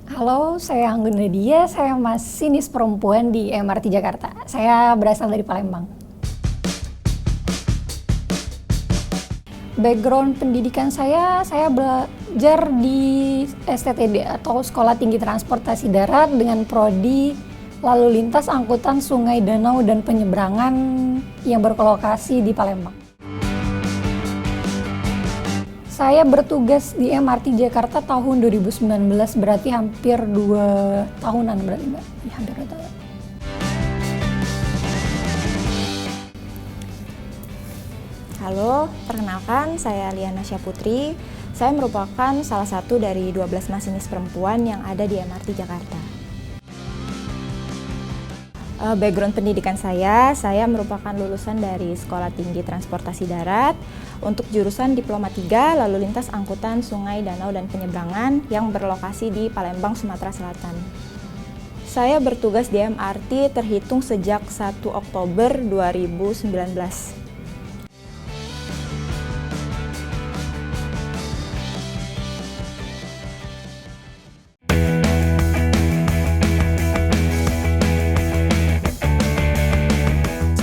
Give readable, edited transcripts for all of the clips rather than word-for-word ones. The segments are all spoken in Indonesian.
Halo, saya Anggun Nadia, saya masinis perempuan di MRT Jakarta. Saya berasal dari Palembang. Background pendidikan saya belajar di STTD atau Sekolah Tinggi Transportasi Darat dengan prodi Lalu Lintas Angkutan Sungai, Danau, dan Penyeberangan yang berlokasi di Palembang. Saya bertugas di MRT Jakarta tahun 2019, berarti hampir 2 tahunan berarti Mbak. Ya, hampir 2 tahun. Halo, perkenalkan saya Liana Syaputri. Saya merupakan salah satu dari 12 masinis perempuan yang ada di MRT Jakarta. Background pendidikan saya merupakan lulusan dari Sekolah Tinggi Transportasi Darat untuk jurusan Diploma 3 Lalu Lintas Angkutan Sungai, Danau, dan Penyeberangan yang berlokasi di Palembang, Sumatera Selatan. Saya bertugas di MRT terhitung sejak 1 Oktober 2019.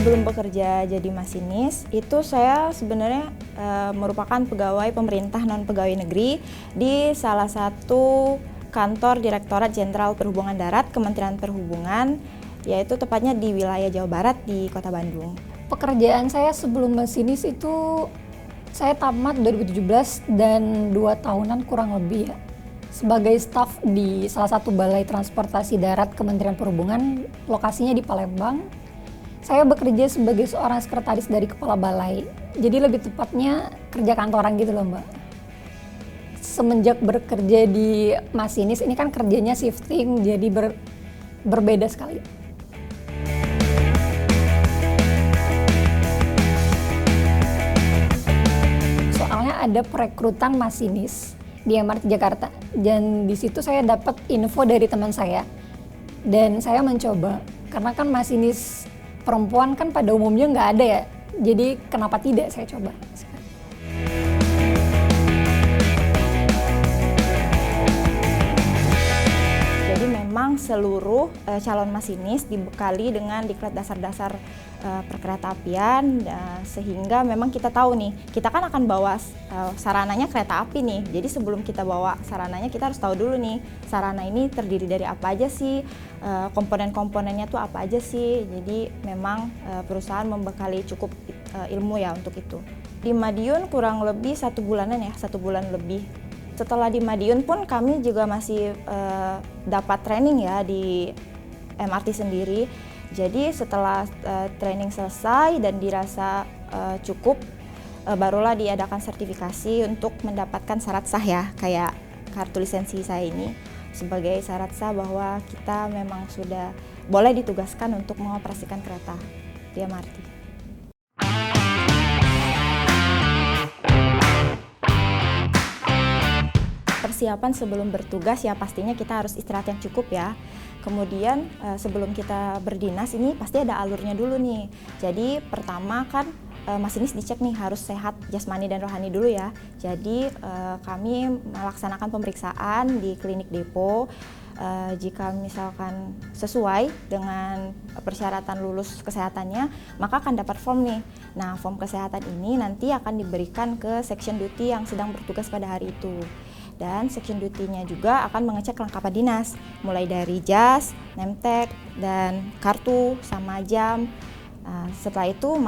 Sebelum bekerja jadi masinis, itu saya sebenarnya merupakan pegawai pemerintah non pegawai negeri di salah satu kantor Direktorat Jenderal Perhubungan Darat Kementerian Perhubungan, yaitu tepatnya di wilayah Jawa Barat di Kota Bandung. Pekerjaan saya sebelum masinis itu saya tamat 2017 dan 2 tahunan kurang lebih ya. Sebagai staf di salah satu balai transportasi darat Kementerian Perhubungan, lokasinya di Palembang. Saya bekerja sebagai seorang sekretaris dari kepala balai. Jadi lebih tepatnya kerja kantoran gitu loh Mbak. Semenjak bekerja di masinis ini kan kerjanya shifting, jadi berbeda sekali. Soalnya ada perekrutan masinis di MRT Jakarta, dan di situ saya dapat info dari teman saya. Dan saya mencoba, karena kan masinis perempuan kan pada umumnya nggak ada ya, jadi kenapa tidak saya coba. Jadi memang seluruh calon masinis dibekali dengan diklat dasar-dasar perkeretaapian, sehingga memang kita tahu nih, kita kan akan bawa sarananya kereta api nih. Jadi sebelum kita bawa sarananya, kita harus tahu dulu nih, sarana ini terdiri dari apa aja sih, komponen-komponennya tuh apa aja sih. Jadi memang perusahaan membekali cukup ilmu ya untuk itu. Di Madiun kurang lebih 1 bulanan ya, 1 bulan lebih. Setelah di Madiun pun kami juga masih dapat training ya di MRT sendiri. Jadi setelah training selesai dan dirasa cukup, barulah diadakan sertifikasi untuk mendapatkan syarat sah ya, kayak kartu lisensi saya ini sebagai syarat sah bahwa kita memang sudah boleh ditugaskan untuk mengoperasikan kereta di MRT. Persiapan sebelum bertugas ya pastinya kita harus istirahat yang cukup ya. Kemudian sebelum kita berdinas ini pasti ada alurnya dulu nih. Jadi pertama kan masinis dicek nih harus sehat jasmani dan rohani dulu ya. Jadi kami melaksanakan pemeriksaan di klinik depo. Jika misalkan sesuai dengan persyaratan lulus kesehatannya, maka akan dapat form nih. Nah, form kesehatan ini nanti akan diberikan ke section duty yang sedang bertugas pada hari itu. Dan section duty-nya juga akan mengecek kelengkapan dinas, mulai dari jas, name tag, dan kartu sama jam. Setelah itu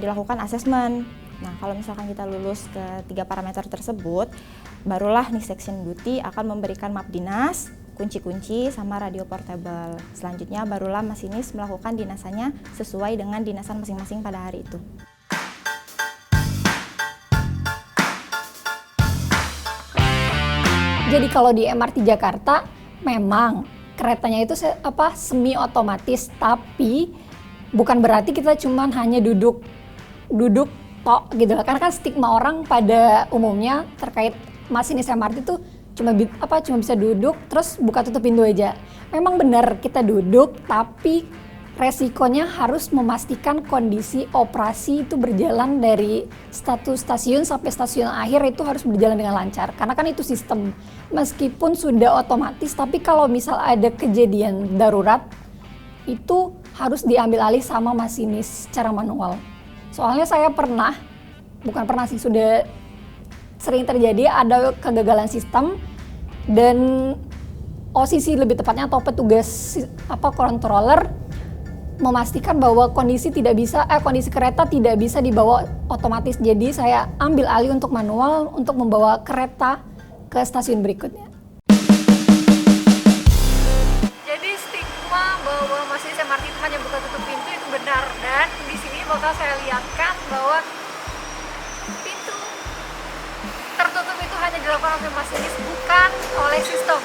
dilakukan asesmen. Nah, kalau misalkan kita lulus ke 3 parameter tersebut, barulah nih section duty akan memberikan map dinas, kunci-kunci, sama radio portable. Selanjutnya barulah masinis melakukan dinasannya sesuai dengan dinasan masing-masing pada hari itu. Jadi kalau di MRT Jakarta memang keretanya itu semi otomatis, tapi bukan berarti kita cuman hanya duduk tok gitu lah. Karena kan stigma orang pada umumnya terkait masinis MRT itu cuma bisa duduk terus buka tutup pintu aja. Memang benar kita duduk, tapi resikonya harus memastikan kondisi operasi itu berjalan dari status stasiun sampai stasiun akhir itu harus berjalan dengan lancar. Karena kan itu sistem, meskipun sudah otomatis, tapi kalau misal ada kejadian darurat, itu harus diambil alih sama masinis secara manual. Soalnya saya sudah sering terjadi ada kegagalan sistem dan OCC lebih tepatnya atau petugas controller memastikan bahwa kondisi kereta tidak bisa dibawa otomatis. Jadi saya ambil alih untuk manual untuk membawa kereta ke stasiun berikutnya. Jadi stigma bahwa masinis MRT itu hanya buka tutup pintu itu benar, dan di sini bakal saya lihatkan bahwa pintu tertutup itu hanya dilakukan oleh masinis, bukan oleh sistem.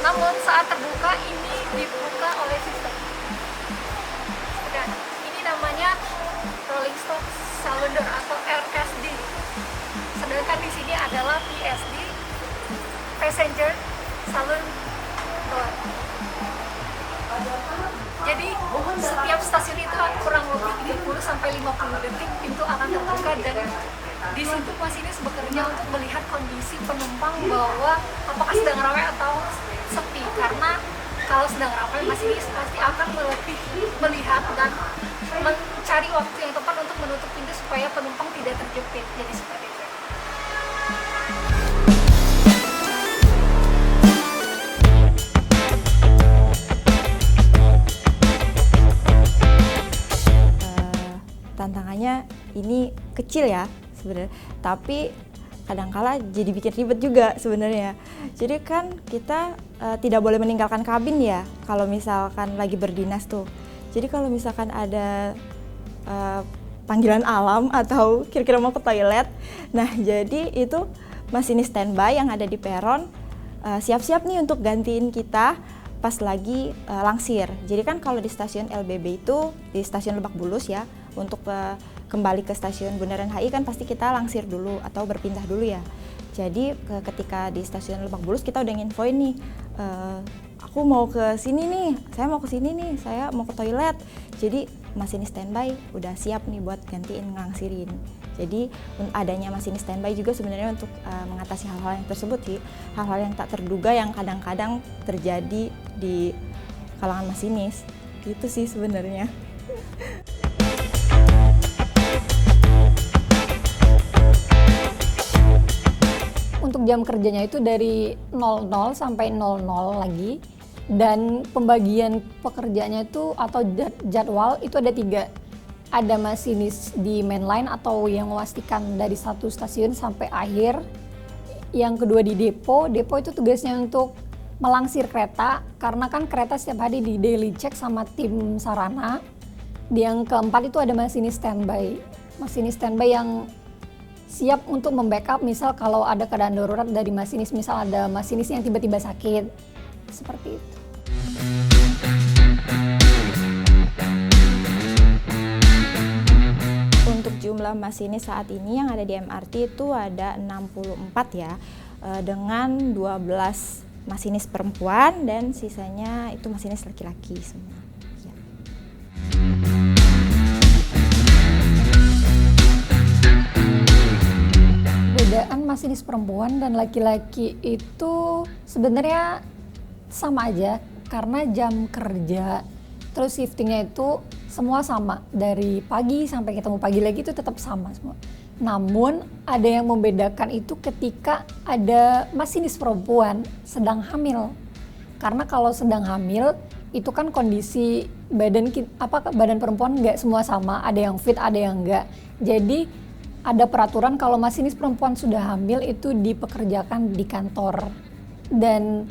Namun saat terbuka ini dibuka oleh sistem. Dan ini namanya rolling stock cylinder atau RSD. Sedangkan di sini adalah PSD, passenger saloon door. Jadi setiap stasiun itu kurang lebih 30 sampai 50 detik pintu akan terbuka, dan di situ masinis bekerja untuk melihat kondisi penumpang bahwa apakah sedang ramai atau sepi. Karena kalau sedang ramai, masinis pasti akan lebih melihat dan mencari waktu yang tepat untuk menutup pintu supaya penumpang tidak terjepit. Jadi seperti itu. Tantangannya ini kecil ya sebenarnya, tapi kadangkala jadi bikin ribet juga sebenarnya. Jadi kan kita tidak boleh meninggalkan kabin ya kalau misalkan lagi berdinas tuh. Jadi kalau misalkan ada panggilan alam atau kira-kira mau ke toilet, nah jadi itu masinis standby yang ada di peron siap-siap nih untuk gantiin kita pas lagi langsir. Jadi kan kalau di stasiun LBB itu, di stasiun Lebak Bulus ya, untuk kembali ke stasiun Bundaran HI kan pasti kita langsir dulu atau berpindah dulu ya. Jadi ketika di stasiun Lebak Bulus kita udah nginfoin nih, aku mau ke sini nih, saya mau ke sini nih, saya mau ke toilet. Jadi masinis standby udah siap nih buat gantiin ngelangsirin. Jadi adanya masinis standby juga sebenarnya untuk mengatasi hal-hal yang tersebut sih, hal-hal yang tak terduga yang kadang-kadang terjadi di kalangan masinis. Gitu sih sebenarnya. Untuk jam kerjanya itu dari 00 sampai 00 lagi, dan pembagian pekerjaannya itu atau jadwal itu ada 3. Ada masinis di mainline atau yang memastikan dari satu stasiun sampai akhir. Yang kedua di depo itu tugasnya untuk melangsir kereta, karena kan kereta setiap hari di daily check sama tim sarana. Yang keempat itu ada masinis standby yang siap untuk membackup misal kalau ada keadaan darurat dari masinis, misal ada masinis yang tiba-tiba sakit, seperti itu. Untuk jumlah masinis saat ini yang ada di MRT itu ada 64 ya, dengan 12 masinis perempuan dan sisanya itu masinis laki-laki semua. Ya. Perbedaan masinis perempuan dan laki-laki itu sebenarnya sama aja, karena jam kerja terus shiftingnya itu semua sama, dari pagi sampai ketemu pagi lagi itu tetap sama semua. Namun ada yang membedakan itu ketika ada masinis perempuan sedang hamil. Karena kalau sedang hamil itu kan kondisi badan perempuan nggak semua sama, ada yang fit, ada yang enggak. Jadi ada peraturan kalau masinis perempuan sudah hamil itu dipekerjakan di kantor. Dan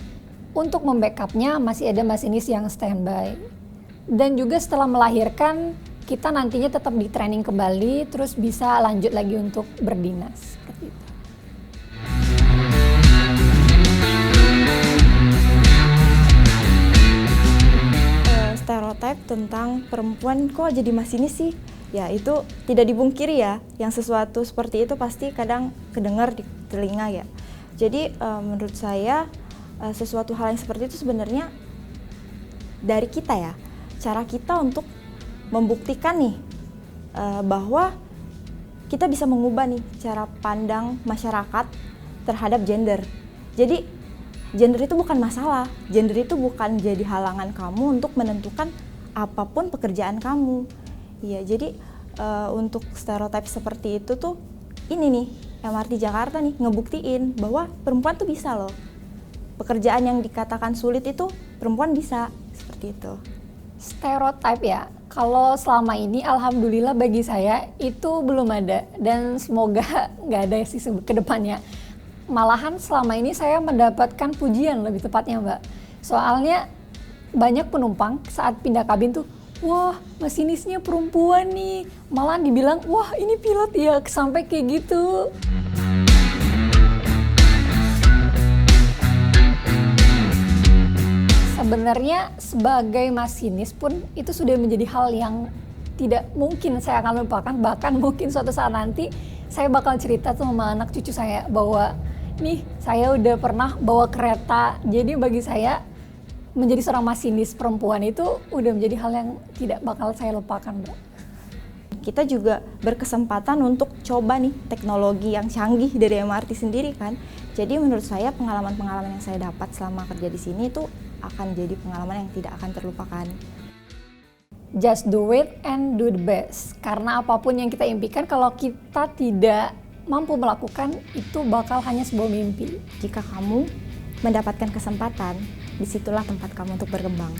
untuk membackupnya masih ada masinis yang standby. Dan juga setelah melahirkan kita nantinya tetap di training kembali, terus bisa lanjut lagi untuk berdinas. Seperti itu. Stereotip tentang perempuan kok jadi masinis sih? Ya itu tidak dibungkiri ya, yang sesuatu seperti itu pasti kadang kedengar di telinga ya. Jadi menurut saya sesuatu hal yang seperti itu sebenarnya dari kita ya. cara kita untuk membuktikan nih bahwa kita bisa mengubah nih cara pandang masyarakat terhadap gender. Jadi gender itu bukan masalah, gender itu bukan jadi halangan kamu untuk menentukan apapun pekerjaan kamu. Iya, jadi untuk stereotip seperti itu tuh ini nih MRT Jakarta nih ngebuktiin bahwa perempuan tuh bisa loh. Pekerjaan yang dikatakan sulit itu perempuan bisa, seperti itu. Stereotype ya, kalau selama ini alhamdulillah bagi saya itu belum ada dan semoga nggak ada sih ke depannya. Malahan selama ini saya mendapatkan pujian lebih tepatnya Mbak. Soalnya banyak penumpang saat pindah kabin tuh, wah masinisnya perempuan nih. Malah dibilang, wah ini pilot ya, sampai kayak gitu. Sebenarnya sebagai masinis pun itu sudah menjadi hal yang tidak mungkin saya akan lupakan. Bahkan mungkin suatu saat nanti saya bakal cerita sama anak cucu saya bahwa nih saya udah pernah bawa kereta. Jadi bagi saya menjadi seorang masinis perempuan itu udah menjadi hal yang tidak bakal saya lupakan, Mbak. Kita juga berkesempatan untuk coba nih teknologi yang canggih dari MRT sendiri kan. Jadi menurut saya pengalaman-pengalaman yang saya dapat selama kerja di sini itu akan jadi pengalaman yang tidak akan terlupakan. Just do it and do the best. Karena apapun yang kita impikan, kalau kita tidak mampu melakukan, itu bakal hanya sebuah mimpi. Jika kamu mendapatkan kesempatan, disitulah tempat kamu untuk berkembang.